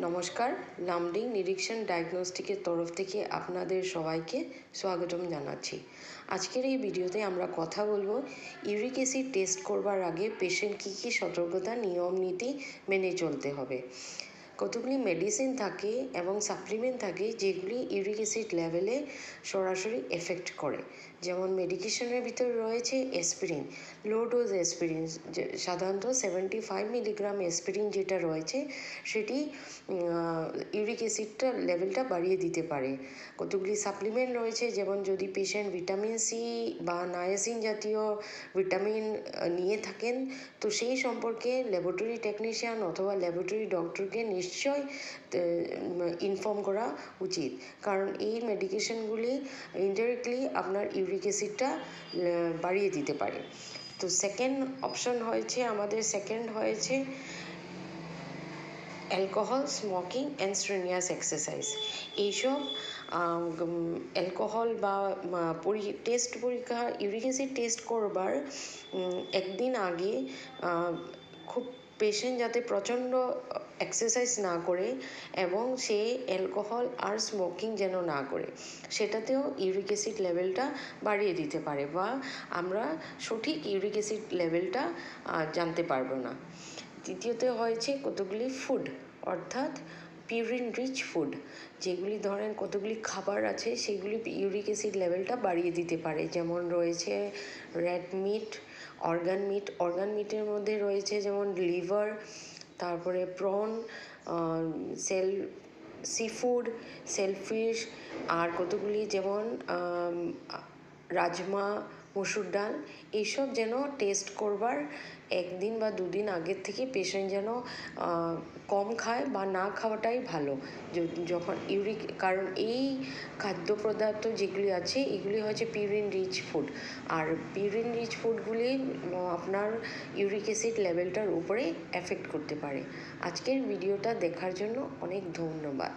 নমস্কার, লামডিং নিরীক্ষণ ডায়াগনস্টিকের তরফ থেকে আপনাদের সবাইকে স্বাগতম জানাচ্ছি। আজকের এই ভিডিওতে আমরা কথা বলবো ইউরিক অ্যাসিড টেস্ট করবার আগে পেশেন্ট কী কী সতর্কতা নিয়ম নীতি মেনে চলতে হবে। কতগুলি মেডিসিন থাকে এবং সাপ্লিমেন্ট থাকে যেগুলি ইউরিক অ্যাসিড লেভেলে সরাসরি এফেক্ট করে। যেমন মেডিকেশনের ভিতর রয়েছে অ্যাসপিরিন, লো ডোজ অ্যাসপিরিন, সাধারণত 75 মিলিগ্রাম অ্যাসপিরিন যেটা রয়েছে সেটি ইউরিক অ্যাসিডটা লেভেলটা বাড়িয়ে দিতে পারে। কতগুলি সাপ্লিমেন্ট রয়েছে, যেমন যদি পেশেন্ট ভিটামিন সি বা নায়াসিন জাতীয় ভিটামিন নিয়ে থাকেন তো সেই সম্পর্কে ল্যাবরেটরি টেকনিশিয়ান অথবা ল্যাবরেটরি ডক্টরকে নিশ্চয় ইনফর্ম করা উচিত, কারণ এই মেডিকেশনগুলি ইনডাইরেক্টলি আপনার ইউরিক অ্যাসিডটা বাড়িয়ে দিতে পারে। তো সেকেন্ড হয়েছে অ্যালকোহল, স্মোকিং অ্যান্ড স্ট্রেনিয়াস এক্সারসাইজ। এইসব অ্যালকোহল বা পরীক্ষা ইউরিক অ্যাসিড টেস্ট করবার একদিন আগে খুব পেশেন্ট যাতে প্রচণ্ড এক্সারসাইজ না করে এবং সে অ্যালকোহল আর স্মোকিং যেন না করে, সেটাতেও ইউরিক অ্যাসিড লেভেলটা বাড়িয়ে দিতে পারে বা আমরা সঠিক ইউরিক অ্যাসিড লেভেলটা জানতে পারবো না। তৃতীয়তে হয়েছে কতগুলি ফুড, অর্থাৎ পিউরিন রিচ ফুড, যেগুলি ধরেন কতগুলি খাবার আছে সেগুলি ইউরিক অ্যাসিড লেভেলটা বাড়িয়ে দিতে পারে। যেমন রয়েছে রেড মিট, অর্গান মিটের মধ্যে রয়েছে যেমন লিভার, তারপরে প্রন, সি ফুড, সেলফিশ, আর কতগুলি যেমন রাজমা, মসুর ডাল, এইসব যেন টেস্ট করবার একদিন বা দুদিন আগের থেকে পেশেন্ট যেন কম খায় বা না খাওয়াটাই ভালো। যখন কারণ এই খাদ্য পদার্থ যেগুলি আছে এগুলি হচ্ছে পিউরিন রিচ ফুড, আর পিউরিন রিচ ফুডগুলি আপনার ইউরিক অ্যাসিড লেভেলটার উপরে এফেক্ট করতে পারে। আজকের ভিডিওটা দেখার জন্য অনেক ধন্যবাদ।